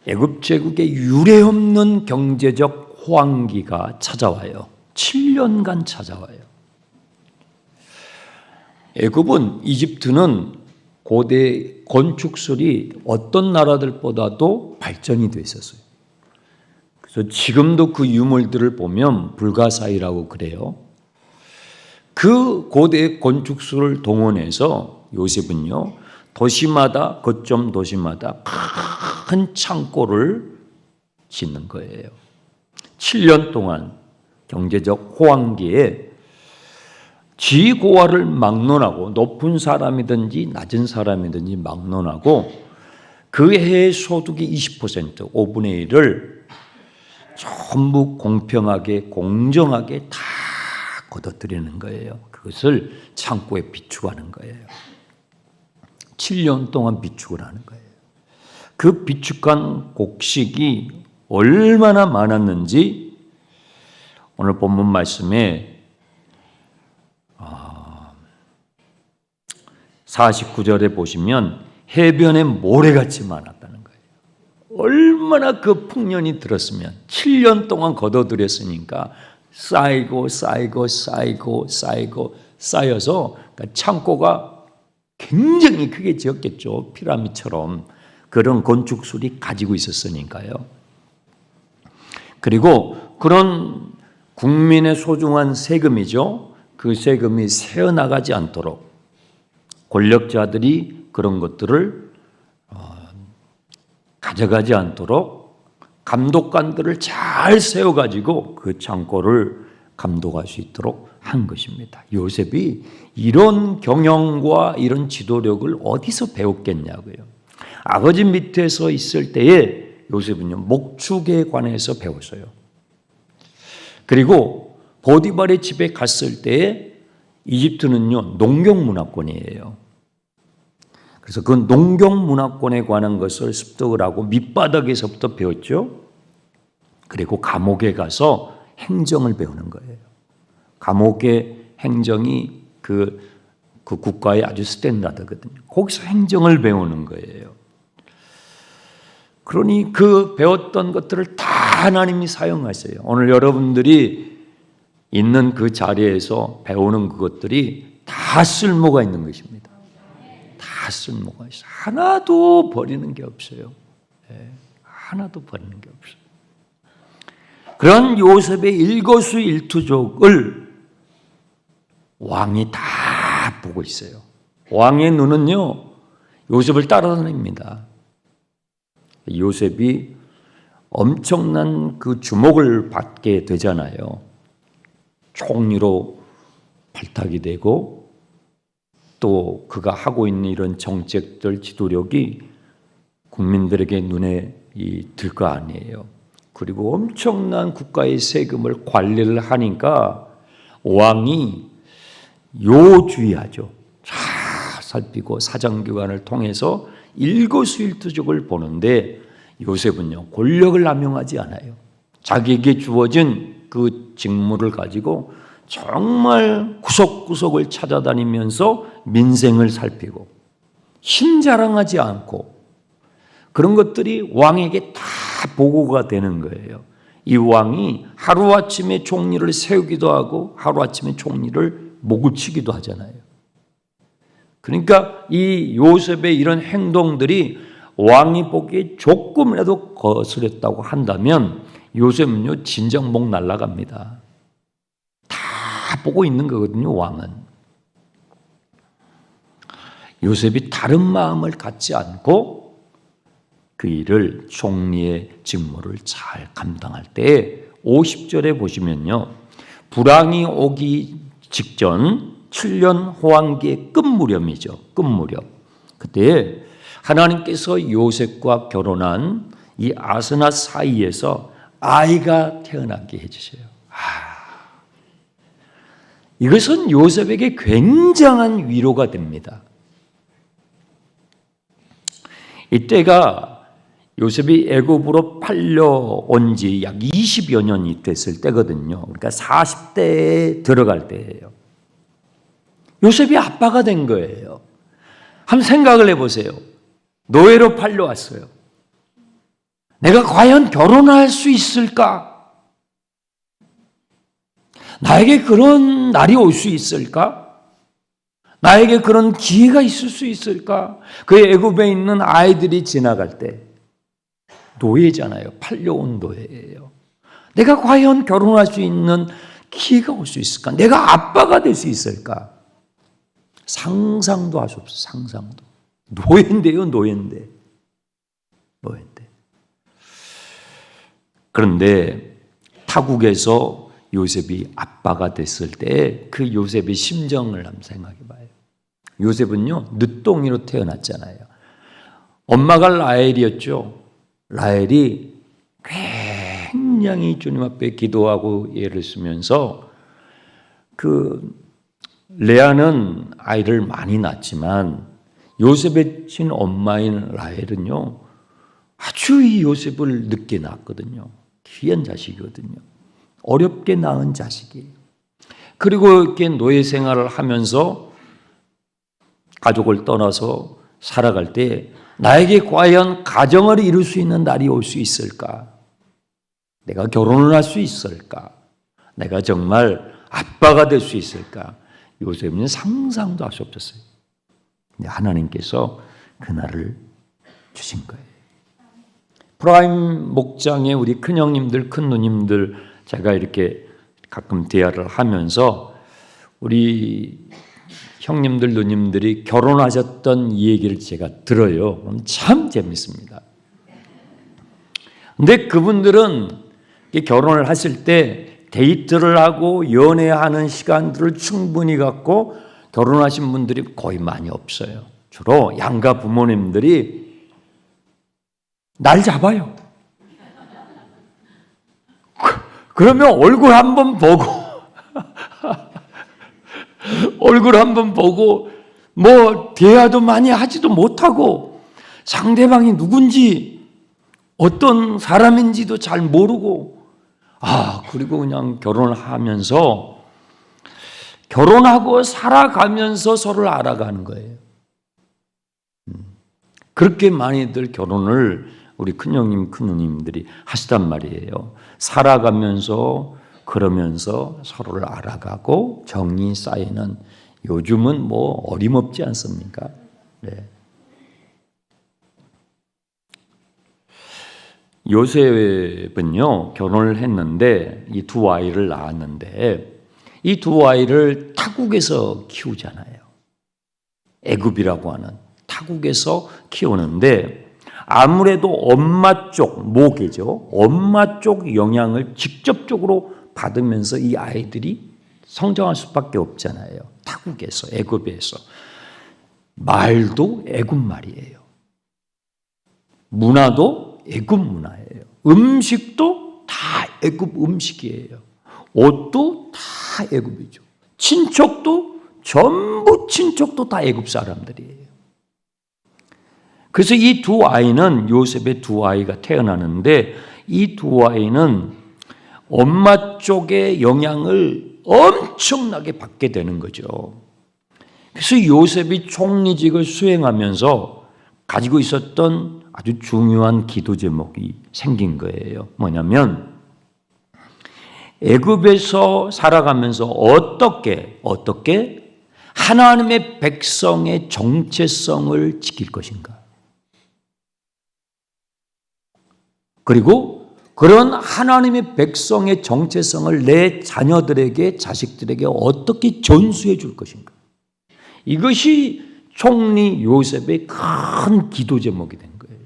애굽 제국에 유례없는 경제적 호황기가 찾아와요. 7년간 찾아와요. 애굽은, 이집트는 고대 건축술이 어떤 나라들보다도 발전이 돼 있었어요. 그래서 지금도 그 유물들을 보면 불가사의라고 그래요. 그 고대 건축술을 동원해서 요셉은요, 도시마다, 거점 도시마다 큰 창고를 짓는 거예요. 7년 동안 경제적 호황기에 지고와를 막론하고, 높은 사람이든지 낮은 사람이든지 막론하고, 그 해의 소득의 20%, 5분의 1을 전부 공평하게, 공정하게 다 걷어들이는 거예요. 그것을 창고에 비축하는 거예요. 7년 동안 비축을 하는 거예요. 그 비축한 곡식이 얼마나 많았는지 오늘 본문 말씀에 49절에 보시면 해변에 모래같이 많았다는 거예요. 얼마나 그 풍년이 들었으면, 7년 동안 걷어들였으니까 쌓이고 쌓여서 창고가 굉장히 크게 지었겠죠. 피라미드처럼 그런 건축술이 가지고 있었으니까요. 그리고 그런 국민의 소중한 세금이죠. 그 세금이 새어나가지 않도록 권력자들이 그런 것들을 가져가지 않도록 감독관들을 잘 세워가지고 그 창고를 감독할 수 있도록 한 것입니다. 요셉이 이런 경영과 이런 지도력을 어디서 배웠겠냐고요. 아버지 밑에서 있을 때에 요셉은요, 목축에 관해서 배웠어요. 그리고 보디발의 집에 갔을 때에 이집트는요, 농경문화권이에요. 그래서 그 농경문화권에 관한 것을 습득을 하고 밑바닥에서부터 배웠죠. 그리고 감옥에 가서 행정을 배우는 거예요. 감옥의 행정이 그 국가의 아주 스탠다드거든요. 거기서 행정을 배우는 거예요. 그러니 그 배웠던 것들을 다 하나님이 사용하세요. 오늘 여러분들이 있는 그 자리에서 배우는 그것들이 다 쓸모가 있는 것입니다. 다 쓸모가 있어요. 하나도 버리는 게 없어요. 하나도 버리는 게 없어요. 그런 요셉의 일거수일투족을 왕이 다 보고 있어요. 왕의 눈은요, 요셉을 따라다닙니다. 요셉이 엄청난 그 주목을 받게 되잖아요. 총리로 발탁이 되고, 또 그가 하고 있는 이런 정책들, 지도력이 국민들에게 눈에 들 거 아니에요. 그리고 엄청난 국가의 세금을 관리를 하니까 왕이 요주의하죠. 잘 살피고 사정기관을 통해서 일거수일투족을 보는데, 요셉은요, 권력을 남용하지 않아요. 자기에게 주어진 그 직무를 가지고 정말 구석구석을 찾아다니면서 민생을 살피고 힘자랑하지 않고, 그런 것들이 왕에게 다 보고가 되는 거예요. 이 왕이 하루아침에 총리를 세우기도 하고 하루아침에 총리를 목을 치기도 하잖아요. 그러니까 이 요셉의 이런 행동들이 왕이 보기에 조금이라도 거스렸다고 한다면 요셉은요, 진정 목 날아갑니다. 다 보고 있는 거거든요, 왕은. 요셉이 다른 마음을 갖지 않고 그 일을, 총리의 직무를 잘 감당할 때 50절에 보시면요, 불황이 오기 직전 7년 호황기의 끝무렵이죠. 끝무렵. 그때 하나님께서 요셉과 결혼한 이 아스낫 사이에서 아이가 태어나게 해주세요. 이것은 요셉에게 굉장한 위로가 됩니다. 이때가 요셉이 애굽으로 팔려온 지 약 20여 년이 됐을 때거든요. 그러니까 40대에 들어갈 때예요. 요셉이 아빠가 된 거예요. 한번 생각을 해보세요. 노예로 팔려왔어요. 내가 과연 결혼할 수 있을까? 나에게 그런 날이 올 수 있을까? 나에게 그런 기회가 있을 수 있을까? 그 애굽에 있는 아이들이 지나갈 때 노예잖아요. 팔려온 노예예요. 내가 과연 결혼할 수 있는 기회가 올 수 있을까? 내가 아빠가 될 수 있을까? 상상도 할 수 없어. 상상도. 노예인데요. 노예인데. 그런데 타국에서 요셉이 아빠가 됐을 때 그 요셉의 심정을 한번 생각해 봐요. 요셉은요, 늦둥이로 태어났잖아요. 엄마가 라헬이었죠. 라헬이 굉장히 주님 앞에 기도하고 예를 쓰면서 레아는 아이를 많이 낳았지만 요셉의 친엄마인 라헬은요, 아주 이 요셉을 늦게 낳았거든요. 귀한 자식이거든요. 어렵게 낳은 자식이에요. 그리고 이렇게 노예 생활을 하면서 가족을 떠나서 살아갈 때 나에게 과연 가정을 이룰 수 있는 날이 올 수 있을까? 내가 결혼을 할 수 있을까? 내가 정말 아빠가 될 수 있을까? 요셉은 상상도 할 수 없었어요. 근데 하나님께서 그날을 주신 거예요. 프라임 목장의 우리 큰형님들, 큰누님들 제가 이렇게 가끔 대화를 하면서 우리 형님들, 누님들이 결혼하셨던 이 얘기를 제가 들어요. 그럼 참 재밌습니다. 근데 그분들은 결혼을 하실 때 데이트를 하고 연애하는 시간들을 충분히 갖고 결혼하신 분들이 거의 많이 없어요. 주로 양가 부모님들이 날 잡아요. 그러면 얼굴 한번 보고 뭐 대화도 많이 하지도 못하고 상대방이 누군지 어떤 사람인지도 잘 모르고 그리고 그냥 결혼하면서 결혼하고 살아가면서 서로를 알아가는 거예요. 그렇게 많이들 결혼을 우리 큰형님, 큰누님들이 하시단 말이에요. 살아가면서 그러면서 서로를 알아가고 정이 쌓이는 요즘은 뭐 어림없지 않습니까? 네. 요셉은요 결혼을 했는데 이 두 아이를 낳았는데 이 두 아이를 타국에서 키우잖아요. 애굽이라고 하는 타국에서 키우는데 아무래도 엄마 쪽 모계죠. 엄마 쪽 영향을 직접적으로 받으면서 이 아이들이 성장할 수밖에 없잖아요. 타국에서, 애굽에서. 말도 애굽 말이에요. 문화도 애굽 문화예요. 음식도 다 애굽 음식이에요. 옷도 다 애굽이죠. 친척도 전부 친척도 다 애굽 사람들이에요. 그래서 이 두 아이는 요셉의 두 아이가 태어나는데 이 두 아이는 엄마 쪽의 영향을 엄청나게 받게 되는 거죠. 그래서 요셉이 총리직을 수행하면서 가지고 있었던 아주 중요한 기도 제목이 생긴 거예요. 뭐냐면 애굽에서 살아가면서 어떻게 하나님의 백성의 정체성을 지킬 것인가? 그리고 그런 하나님의 백성의 정체성을 내 자녀들에게, 자식들에게 어떻게 전수해 줄 것인가? 이것이 총리 요셉의 큰 기도 제목이 된 거예요.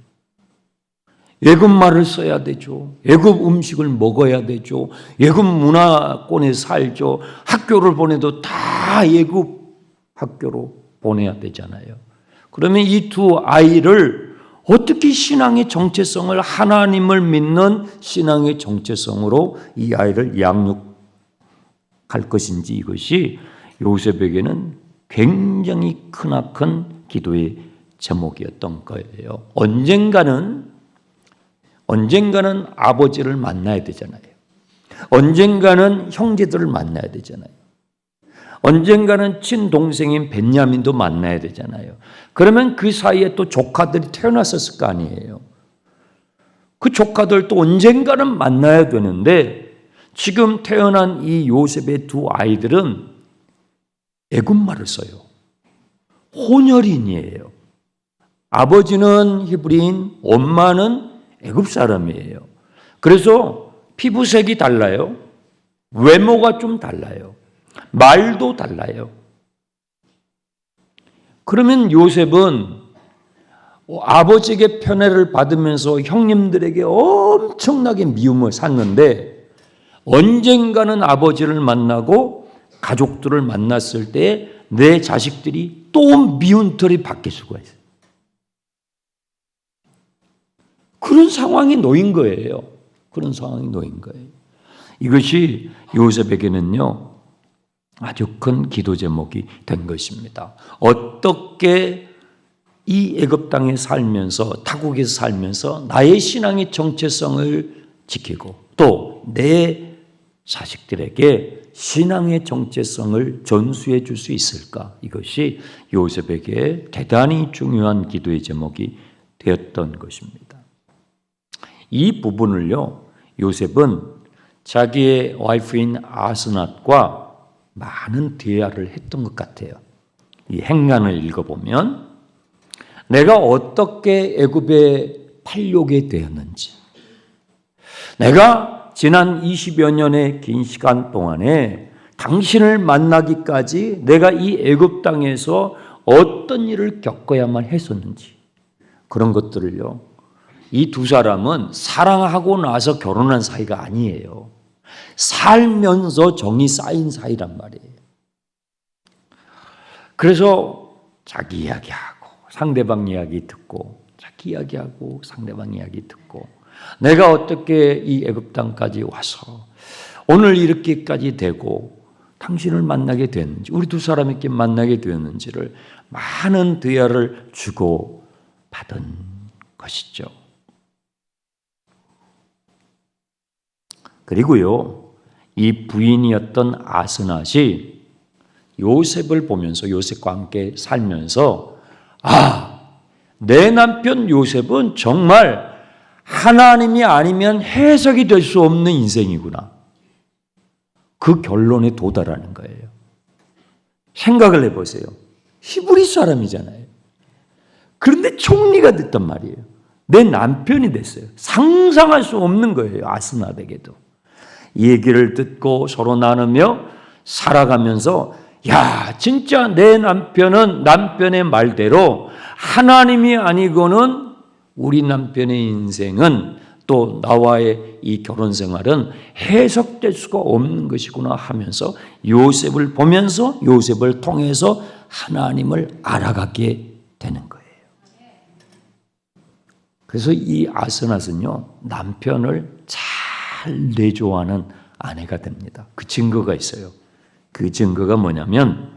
애굽 말을 써야 되죠. 애굽 음식을 먹어야 되죠. 애굽 문화권에 살죠. 학교를 보내도 다 애굽 학교로 보내야 되잖아요. 그러면 이 두 아이를 어떻게 신앙의 정체성을 하나님을 믿는 신앙의 정체성으로 이 아이를 양육할 것인지 이것이 요셉에게는 굉장히 크나큰 기도의 제목이었던 거예요. 언젠가는 아버지를 만나야 되잖아요. 언젠가는 형제들을 만나야 되잖아요. 언젠가는 친동생인 벤야민도 만나야 되잖아요. 그러면 그 사이에 또 조카들이 태어났었을 거 아니에요. 그 조카들 또 언젠가는 만나야 되는데 지금 태어난 이 요셉의 두 아이들은 애굽말을 써요. 혼혈인이에요. 아버지는 히브리인, 엄마는 애굽 사람이에요. 그래서 피부색이 달라요. 외모가 좀 달라요. 말도 달라요. 그러면 요셉은 아버지에게 편애를 받으면서 형님들에게 엄청나게 미움을 샀는데 언젠가는 아버지를 만나고 가족들을 만났을 때 내 자식들이 또 미운 털이 바뀔 수가 있어요. 그런 상황이 놓인 거예요. 그런 상황이 놓인 거예요. 이것이 요셉에게는요, 아주 큰 기도 제목이 된 것입니다. 어떻게 이 애굽 땅에 살면서, 타국에서 살면서 나의 신앙의 정체성을 지키고 또 내 자식들에게 신앙의 정체성을 전수해 줄 수 있을까? 이것이 요셉에게 대단히 중요한 기도의 제목이 되었던 것입니다. 이 부분을요, 요셉은 자기의 와이프인 아스낫과 많은 대화를 했던 것 같아요. 이 행간을 읽어보면 내가 어떻게 애굽에 팔려게 되었는지, 내가 지난 20여 년의 긴 시간 동안에 당신을 만나기까지 내가 이 애굽 땅에서 어떤 일을 겪어야만 했었는지, 그런 것들을요, 이 두 사람은 사랑하고 나서 결혼한 사이가 아니에요. 살면서 정이 쌓인 사이란 말이에요. 그래서 자기 이야기하고 상대방 이야기 듣고, 자기 이야기하고 상대방 이야기 듣고, 내가 어떻게 이 애굽 땅까지 와서 오늘 이렇게까지 되고 당신을 만나게 됐는지, 우리 두 사람에게 만나게 되었는지를 많은 대화를 주고 받은 것이죠. 그리고요, 이 부인이었던 아스낫이 요셉을 보면서, 요셉과 함께 살면서, 내 남편 요셉은 정말 하나님이 아니면 해석이 될 수 없는 인생이구나, 그 결론에 도달하는 거예요. 생각을 해보세요. 히브리 사람이잖아요. 그런데 총리가 됐단 말이에요. 내 남편이 됐어요. 상상할 수 없는 거예요, 아스낫에게도. 이 얘기를 듣고 서로 나누며 살아가면서, 야, 진짜 내 남편은 남편의 말대로 하나님이 아니고는 우리 남편의 인생은, 또 나와의 이 결혼 생활은 해석될 수가 없는 것이구나 하면서 요셉을 보면서 요셉을 통해서 하나님을 알아가게 되는 거예요. 그래서 이 아스낫은요, 남편을 잘 내조하는 아내가 됩니다. 그 증거가 있어요. 그 증거가 뭐냐면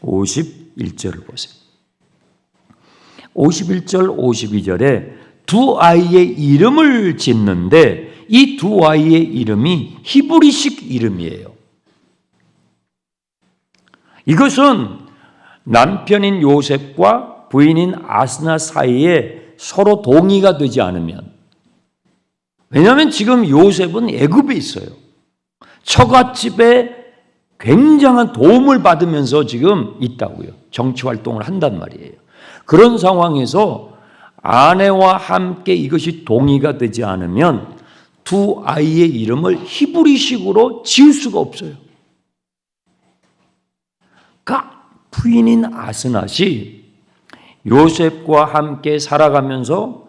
51절을 보세요. 51절, 52절에 두 아이의 이름을 짓는데 이 두 아이의 이름이 히브리식 이름이에요. 이것은 남편인 요셉과 부인인 아스낫 사이에 서로 동의가 되지 않으면, 왜냐하면 지금 요셉은 애굽에 있어요. 처갓집에 굉장한 도움을 받으면서 지금 있다고요. 정치 활동을 한단 말이에요. 그런 상황에서 아내와 함께 이것이 동의가 되지 않으면 두 아이의 이름을 히브리식으로 지을 수가 없어요. 그러니까 부인인 아스낫이 요셉과 함께 살아가면서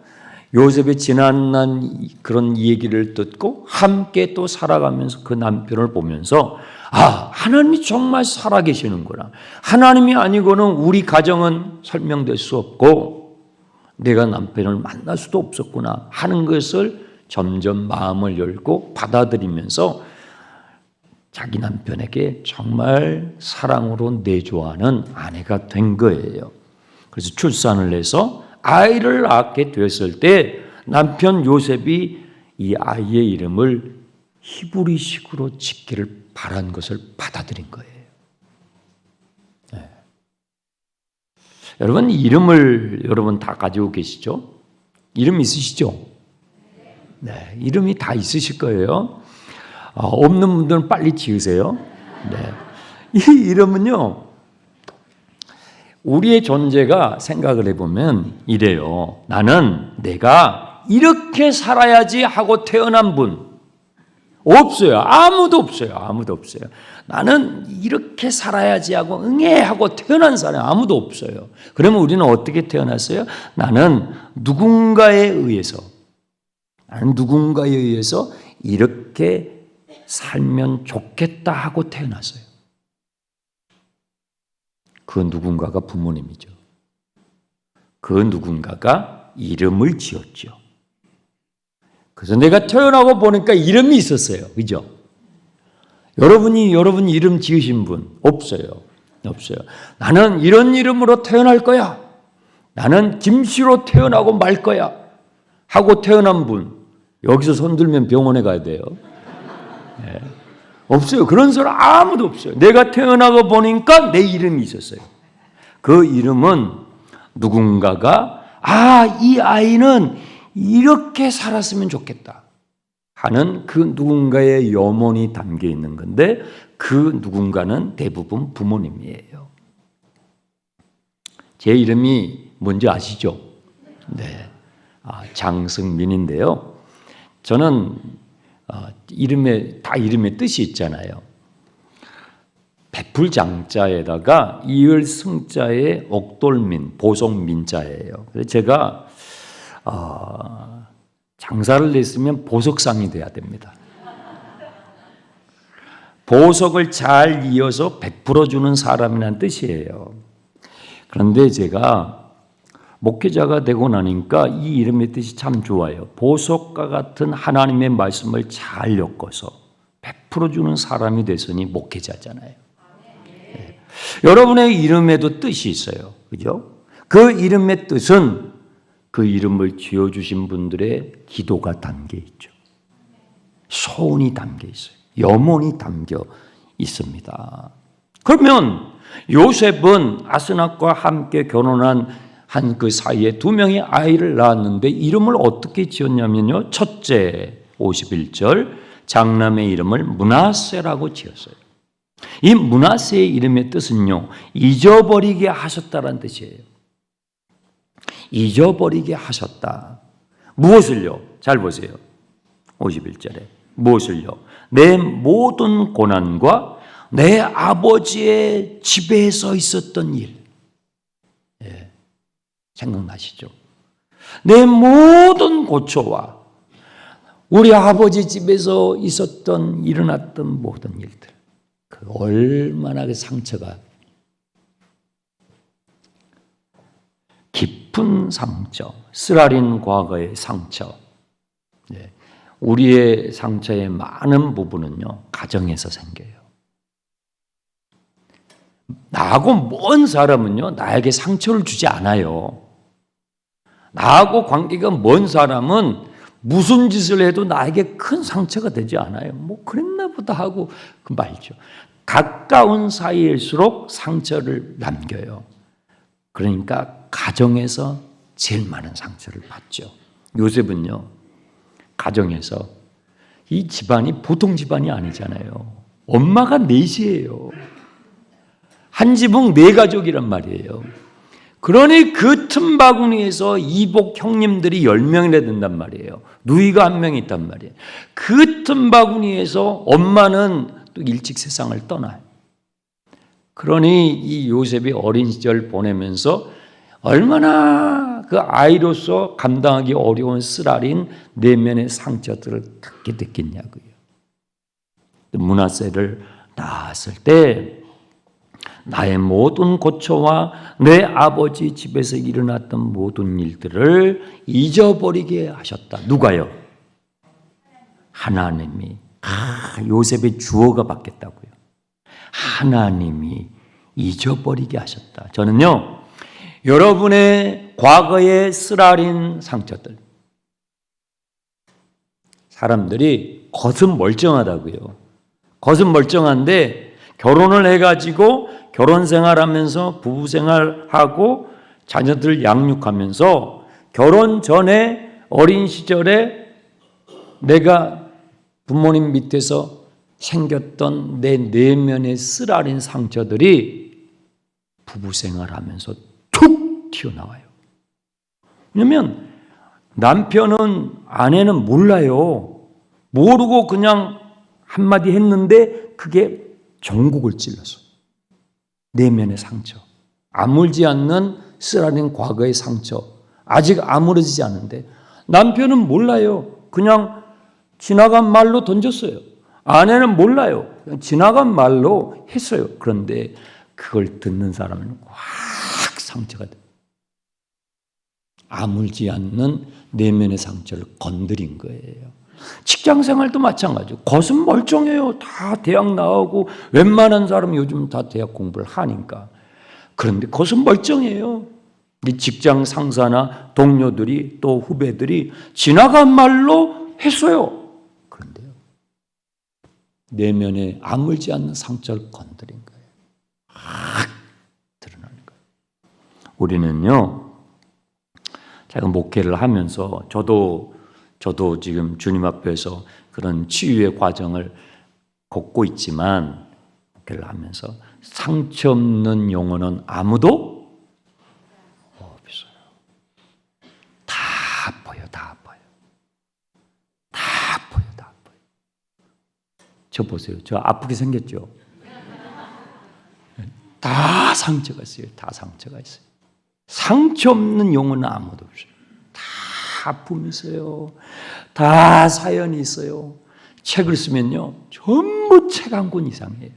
요셉의 지난난 그런 얘기를 듣고 함께 또 살아가면서 그 남편을 보면서, 하나님이 정말 살아계시는구나. 하나님이 아니고는 우리 가정은 설명될 수 없고 내가 남편을 만날 수도 없었구나 하는 것을 점점 마음을 열고 받아들이면서 자기 남편에게 정말 사랑으로 내조하는 아내가 된 거예요. 그래서 출산을 해서 아이를 낳게 되었을 때 남편 요셉이 이 아이의 이름을 히브리식으로 짓기를 바란 것을 받아들인 거예요. 네. 여러분, 이름을 여러분 다 가지고 계시죠? 이름 있으시죠? 네, 이름이 다 있으실 거예요. 없는 분들은 빨리 지으세요. 네. 이 이름은요, 우리의 존재가 생각을 해보면 이래요. 나는 내가 이렇게 살아야지 하고 태어난 분 없어요. 아무도 없어요. 아무도 없어요. 나는 이렇게 살아야지 하고 응애하고 태어난 사람 아무도 없어요. 그러면 우리는 어떻게 태어났어요? 나는 누군가에 의해서 이렇게 살면 좋겠다 하고 태어났어요. 그 누군가가 부모님이죠. 그 누군가가 이름을 지었죠. 그래서 내가 태어나고 보니까 이름이 있었어요. 그죠? 여러분 이름 지으신 분 없어요. 없어요. 나는 이런 이름으로 태어날 거야. 나는 김씨로 태어나고 말 거야. 하고 태어난 분 여기서 손들면 병원에 가야 돼요. 네. 없어요. 그런 사람 아무도 없어요. 내가 태어나고 보니까 내 이름이 있었어요. 그 이름은 누군가가 이 아이는 이렇게 살았으면 좋겠다 하는 그 누군가의 염원이 담겨 있는 건데 그 누군가는 대부분 부모님이에요. 제 이름이 뭔지 아시죠? 네, 장승민인데요. 저는 이름에 뜻이 있잖아요. 베풀장자에다가 이을승자에 옥돌민, 보석민자예요. 그래서 제가 장사를 냈으면 보석상이 돼야 됩니다. 보석을 잘 이어서 베풀어주는 사람이라는 뜻이에요. 그런데 제가 목회자가 되고 나니까 이 이름의 뜻이 참 좋아요. 보석과 같은 하나님의 말씀을 잘 엮어서 베풀어주는 사람이 됐으니 목회자잖아요. 네. 여러분의 이름에도 뜻이 있어요. 그죠? 그 이름의 뜻은 그 이름을 지어주신 분들의 기도가 담겨 있죠. 소원이 담겨 있어요. 염원이 담겨 있습니다. 그러면 요셉은 아스낙과 함께 결혼한 그 사이에 두 명의 아이를 낳았는데 이름을 어떻게 지었냐면요. 첫째 51절 장남의 이름을 므낫세라고 지었어요. 이 므낫세의 이름의 뜻은요. 잊어버리게 하셨다라는 뜻이에요. 잊어버리게 하셨다. 무엇을요? 잘 보세요. 51절에 무엇을요? 내 모든 고난과 내 아버지의 집에서 있었던 일. 예. 생각나시죠? 내 모든 고초와 우리 아버지 집에서 일어났던 모든 일들. 그 얼마나 그 상처가 깊은 상처, 쓰라린 과거의 상처. 네. 우리의 상처의 많은 부분은요, 가정에서 생겨요. 나하고 먼 사람은요, 나에게 상처를 주지 않아요. 나하고 관계가 먼 사람은 무슨 짓을 해도 나에게 큰 상처가 되지 않아요. 뭐 그랬나 보다 하고 그 말이죠. 가까운 사이일수록 상처를 남겨요. 그러니까 가정에서 제일 많은 상처를 받죠. 요셉은요, 가정에서 이 집안이 보통 집안이 아니잖아요. 엄마가 넷이에요. 한 지붕 네 가족이란 말이에요. 그러니 그 틈바구니에서 이복 형님들이 10명이나 된단 말이에요. 누이가 1명 있단 말이에요. 그 틈바구니에서 엄마는 또 일찍 세상을 떠나요. 그러니 이 요셉이 어린 시절 보내면서 얼마나 그 아이로서 감당하기 어려운 쓰라린 내면의 상처들을 갖게 됐겠냐고요. 므낫세를 낳았을 때 나의 모든 고초와 내 아버지 집에서 일어났던 모든 일들을 잊어버리게 하셨다. 누가요? 하나님이. 요셉의 주어가 바뀌었다고요. 하나님이 잊어버리게 하셨다. 저는요, 여러분의 과거의 쓰라린 상처들, 사람들이 겉은 멀쩡하다고요. 겉은 멀쩡한데 결혼을 해가지고 결혼 생활하면서 부부 생활하고 자녀들 양육하면서 결혼 전에 어린 시절에 내가 부모님 밑에서 생겼던 내 내면의 쓰라린 상처들이 부부 생활하면서 툭 튀어나와요. 왜냐하면 남편은 아내는 몰라요. 모르고 그냥 한마디 했는데 그게 전국을 찔렀어. 내면의 상처. 아물지 않는 쓰라린 과거의 상처. 아직 아물어지지 않은데 남편은 몰라요. 그냥 지나간 말로 던졌어요. 아내는 몰라요. 그냥 지나간 말로 했어요. 그런데 그걸 듣는 사람은 확 상처가 돼요. 아물지 않는 내면의 상처를 건드린 거예요. 직장 생활도 마찬가지고 겉은 멀쩡해요. 다 대학 나오고 웬만한 사람은 요즘 다 대학 공부를 하니까. 그런데 겉은 멀쩡해요. 직장 상사나 동료들이 또 후배들이 지나간 말로 했어요. 그런데요, 내면에 아물지 않는 상처를 건드린 거예요. 확 드러나는 거예요. 우리는요, 제가 목회를 하면서 저도 지금 주님 앞에서 그런 치유의 과정을 걷고 있지만 목회를 하면서 상처 없는 영혼은 아무도 없어요. 다 아파요. 다 아파요. 저 보세요. 저 아프게 생겼죠? 다 상처가 있어요. 상처 없는 영혼은 아무도 없어요. 다 아픔이 있어요. 다 사연이 있어요. 책을 쓰면요, 전부 책 한 권 이상이에요.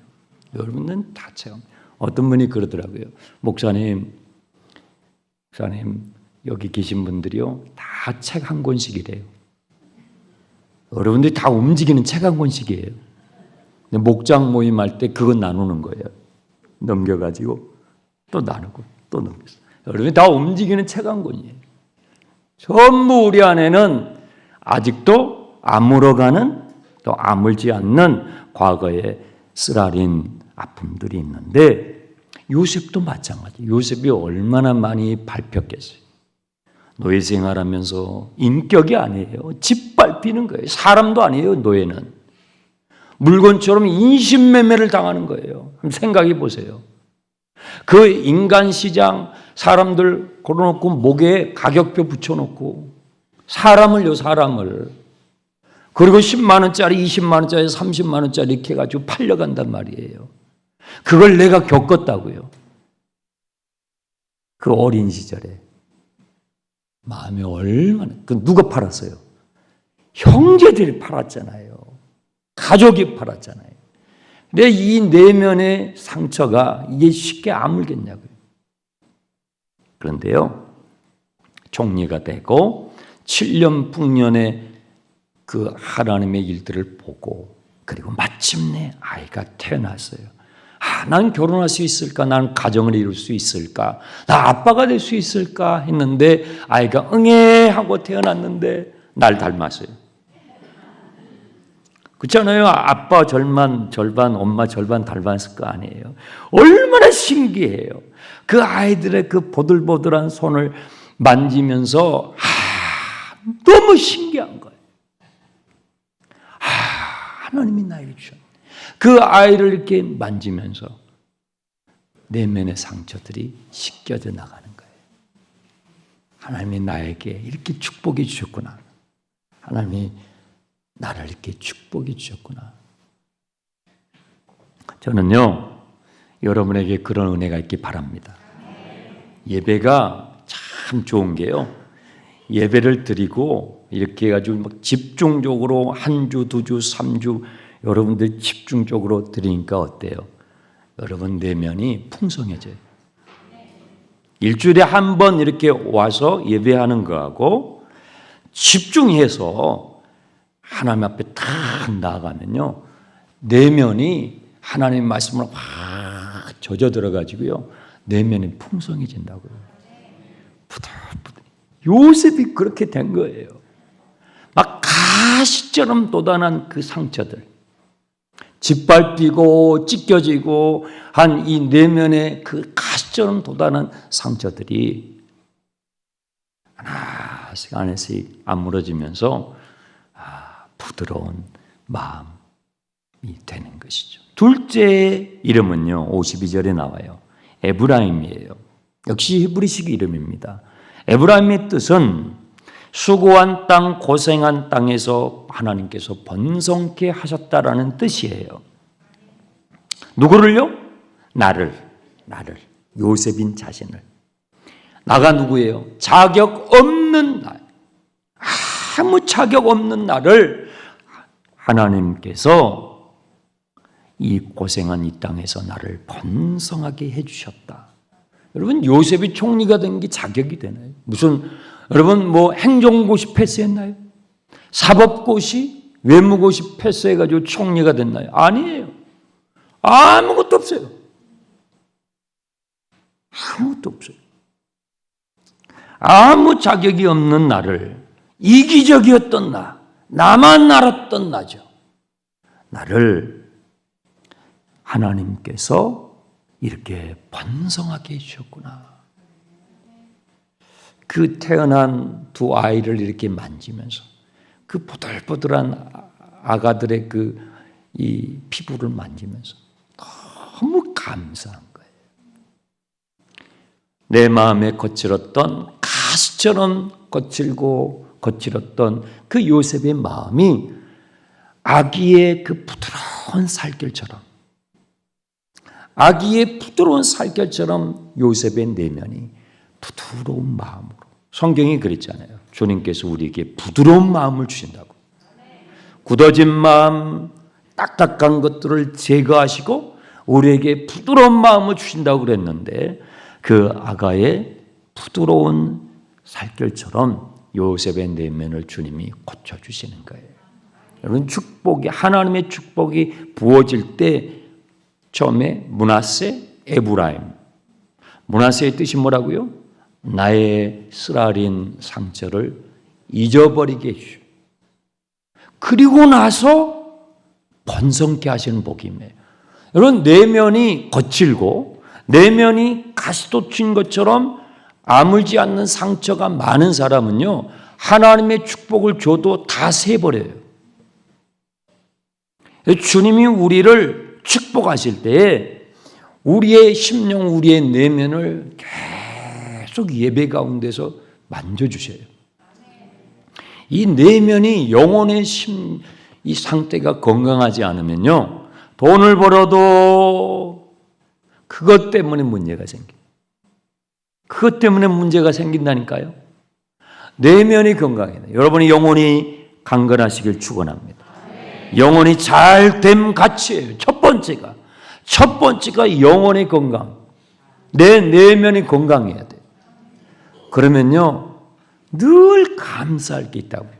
여러분은 다 책. 어떤 분이 그러더라고요. 목사님, 여기 계신 분들이요, 다 책 한 권씩이래요. 여러분들이 다 움직이는 책 한 권씩이에요. 목장 모임할 때 그거 나누는 거예요. 넘겨가지고 또 나누고 또 넘겼어요. 여러분이 다 움직이는 책 한 권이에요. 전부 우리 안에는 아직도 아물어가는, 또 아물지 않는 과거의 쓰라린 아픔들이 있는데, 요셉도 마찬가지예요. 요셉이 얼마나 많이 밟혔겠어요. 노예 생활하면서 인격이 아니에요. 짓밟히는 거예요. 사람도 아니에요. 노예는 물건처럼 인신매매를 당하는 거예요. 한번 생각해 보세요. 그 인간 시장, 사람들 걸어놓고 목에 가격표 붙여놓고 사람을 그리고 10만 원짜리, 20만 원짜리, 30만 원짜리 이렇게 해가지고 팔려간단 말이에요. 그걸 내가 겪었다고요. 그 어린 시절에 마음이 얼마나, 그 누가 팔았어요? 형제들이 팔았잖아요. 가족이 팔았잖아요. 근데 이 내면의 상처가 이게 쉽게 아물겠냐고요. 그런데요, 총리가 되고 7년 풍년의 그 하나님의 일들을 보고, 그리고 마침내 아이가 태어났어요. 난 결혼할 수 있을까? 난 가정을 이룰 수 있을까? 나 아빠가 될 수 있을까? 했는데 아이가 응애 하고 태어났는데 날 닮았어요. 그렇잖아요. 아빠 절반, 엄마 절반 닮았을 거 아니에요. 얼마나 신기해요. 그 아이들의 그 보들보들한 손을 만지면서 너무 신기한 거예요. 하나님이 나에게 주셨네. 그 아이를 이렇게 만지면서 내면의 상처들이 씻겨져 나가는 거예요. 하나님이 나에게 이렇게 축복해 주셨구나. 하나님이 나를 이렇게 축복해 주셨구나. 저는요, 여러분에게 그런 은혜가 있기 바랍니다. 예배가 참 좋은 게요, 예배를 드리고 이렇게 해가지고 막 집중적으로 한 주, 두 주, 3주 여러분들 집중적으로 드리니까 어때요? 여러분 내면이 풍성해져요. 일주일에 한 번 이렇게 와서 예배하는 거하고 집중해서 하나님 앞에 딱 나아가면요, 내면이 하나님 말씀을 확 젖어 들어가지고요, 내면이 풍성해진다고요. 부들부들. 요셉이 그렇게 된 거예요. 막 가시처럼 돋아난 그 상처들, 짓밟히고 찢겨지고 한 이 내면의 그 가시처럼 돋아난 상처들이 하나씩 안에씩 아물어지면서 부드러운 마음이 되는 것이죠. 둘째 이름은요, 52절에 나와요. 에브라임이에요. 역시 히브리식 이름입니다. 에브라임의 뜻은 수고한 땅, 고생한 땅에서 하나님께서 번성케 하셨다라는 뜻이에요. 누구를요? 나를, 요셉인 자신을. 나가 누구예요? 자격 없는 나, 아무 자격 없는 나를 하나님께서 이 고생한 이 땅에서 나를 번성하게 해주셨다. 여러분, 요셉이 총리가 된 게 자격이 되나요? 무슨, 여러분, 뭐 행정고시 패스했나요? 사법고시, 외무고시 패스해가지고 총리가 됐나요? 아니에요. 아무것도 없어요. 아무것도 없어요. 아무 자격이 없는 나를, 이기적이었던 나, 나만 알았던 나죠. 나를 하나님께서 이렇게 번성하게 해주셨구나. 그 태어난 두 아이를 이렇게 만지면서 그 보들보들한 아가들의 이 피부를 만지면서 너무 감사한 거예요. 내 마음에 거칠었던 가시처럼 거칠었던 그 요셉의 마음이 아기의 그 부드러운 살결처럼, 아기의 부드러운 살결처럼 요셉의 내면이 부드러운 마음으로, 성경이 그랬잖아요. 주님께서 우리에게 부드러운 마음을 주신다고. 굳어진 마음, 딱딱한 것들을 제거하시고 우리에게 부드러운 마음을 주신다고 그랬는데, 그 아가의 부드러운 살결처럼 요셉의 내면을 주님이 고쳐주시는 거예요. 여러분, 축복이, 하나님의 축복이 부어질 때 처음에 므낫세, 에브라임. 므낫세의 뜻이 뭐라고요? 나의 쓰라린 상처를 잊어버리게 해주시오. 그리고 나서 번성케 하시는 복임이에요. 여러분, 내면이 거칠고 내면이 가시돋친 것처럼 아물지 않는 상처가 많은 사람은요, 하나님의 축복을 줘도 다 새버려요. 주님이 우리를 축복하실 때에 우리의 심령, 우리의 내면을 계속 예배 가운데서 만져주셔요. 이 내면이, 영혼의 이 상태가 건강하지 않으면요, 돈을 벌어도 그것 때문에 문제가 생깁니다. 그것 때문에 문제가 생긴다니까요. 내면이 건강해야 돼요. 여러분의 영혼이 강건하시길 축원합니다. 영혼이 잘됨 가치예요. 첫 번째가 영혼의 건강. 내 내면이 건강해야 돼요. 그러면요, 늘 감사할 게 있다고요.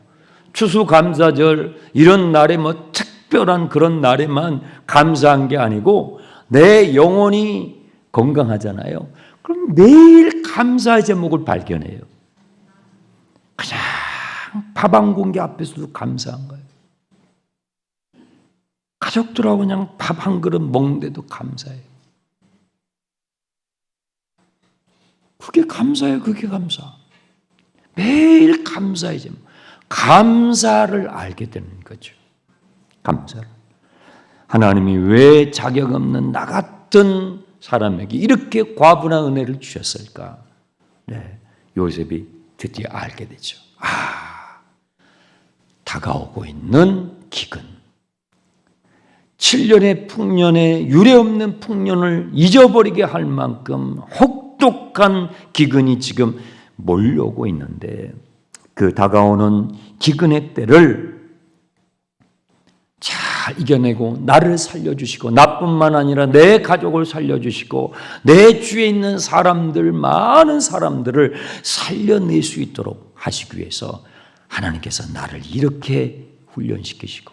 추수감사절 이런 날에 뭐 특별한 그런 날에만 감사한 게 아니고 내 영혼이 건강하잖아요. 그럼 매일 감사의 제목을 발견해요. 그냥 밥 한 공기 앞에서도 감사한 거예요. 가족들하고 그냥 밥 한 그릇 먹는데도 감사해요. 그게 감사예요. 그게 감사. 매일 감사의 제목. 감사를 알게 되는 거죠. 감사를. 하나님이 왜 자격 없는 나 같은 사람에게 이렇게 과분한 은혜를 주셨을까? 네, 요셉이 드디어 알게 되죠. 다가오고 있는 기근. 7년의 풍년에 유례없는 풍년을 잊어버리게 할 만큼 혹독한 기근이 지금 몰려오고 있는데, 그 다가오는 기근의 때를 잘 이겨내고 나를 살려주시고, 나뿐만 아니라 내 가족을 살려주시고 내 주위에 있는 사람들, 많은 사람들을 살려낼 수 있도록 하시기 위해서 하나님께서 나를 이렇게 훈련시키시고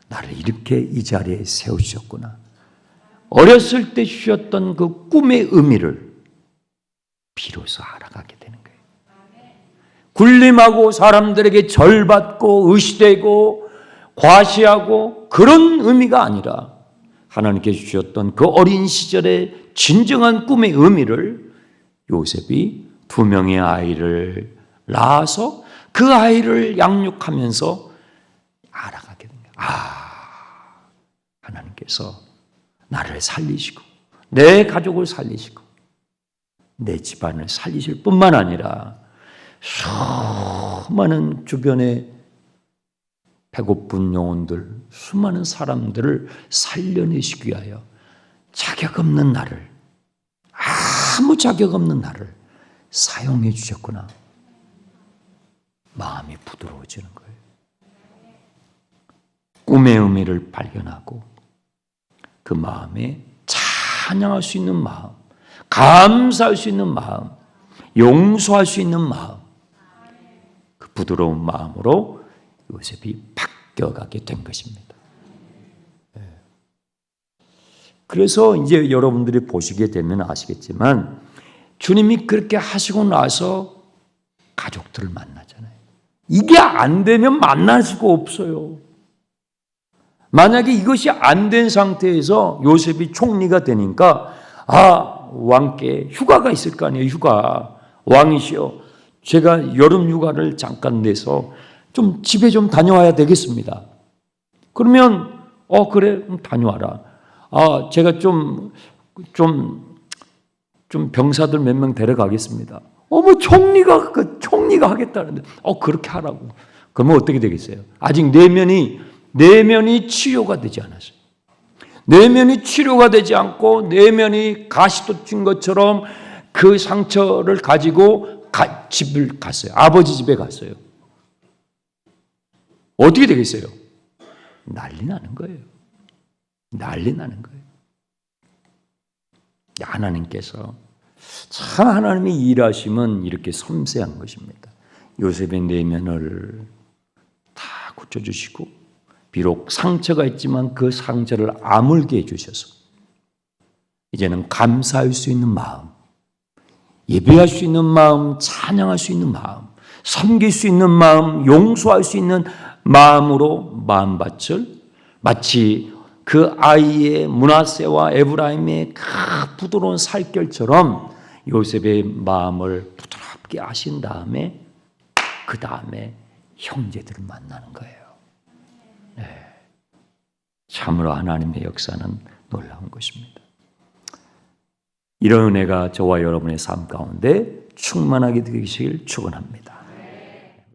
나를 이렇게 이 자리에 세우셨구나. 어렸을 때 주셨던 그 꿈의 의미를 비로소 알아가게 되는 거예요. 군림하고 사람들에게 절받고 의시되고 과시하고 그런 의미가 아니라 하나님께서 주셨던 그 어린 시절의 진정한 꿈의 의미를 요셉이 2명의 아이를 낳아서 그 아이를 양육하면서 알아가게 된 거예요. 하나님께서 나를 살리시고 내 가족을 살리시고 내 집안을 살리실 뿐만 아니라 수많은 주변의 배고픈 영혼들, 수많은 사람들을 살려내시기 위하여 자격 없는 나를, 아무 자격 없는 나를 사용해 주셨구나. 마음이 부드러워지는 거예요. 꿈의 의미를 발견하고 그 마음에 찬양할 수 있는 마음, 감사할 수 있는 마음, 용서할 수 있는 마음, 그 부드러운 마음으로 요셉이 바뀌어가게 된 것입니다. 그래서 이제 여러분들이 보시게 되면 아시겠지만 주님이 그렇게 하시고 나서 가족들을 만나잖아요. 이게 안 되면 만날 수가 없어요. 만약에 이것이 안 된 상태에서 요셉이 총리가 되니까 왕께 휴가가 있을 거 아니에요. 휴가. 왕이시여, 제가 여름 휴가를 잠깐 내서 좀 집에 좀 다녀와야 되겠습니다. 그러면 그래, 다녀와라. 제가 좀 병사들 몇 명 데려가겠습니다. 뭐 총리가 하겠다는데 그렇게 하라고. 그러면 어떻게 되겠어요? 아직 내면이 치료가 되지 않았어요. 내면이 치료가 되지 않고 내면이 가시도 찐 것처럼 그 상처를 가지고 집을 갔어요. 아버지 집에 갔어요. 어떻게 되겠어요? 난리 나는 거예요. 난리 나는 거예요. 하나님께서 참 하나님의 일하심은 이렇게 섬세한 것입니다. 요셉의 내면을 다 고쳐주시고 비록 상처가 있지만 그 상처를 아물게 해주셔서 이제는 감사할 수 있는 마음, 예배할 수 있는 마음, 찬양할 수 있는 마음, 섬길 수 있는 마음, 용서할 수 있는 마음으로 마음밭을 마치 그 아이의 므낫세와 에브라임의 그 부드러운 살결처럼 요셉의 마음을 부드럽게 하신 다음에 그 다음에 형제들을 만나는 거예요. 참으로 하나님의 역사는 놀라운 것입니다. 이런 은혜가 저와 여러분의 삶 가운데 충만하게 되시길 축원합니다.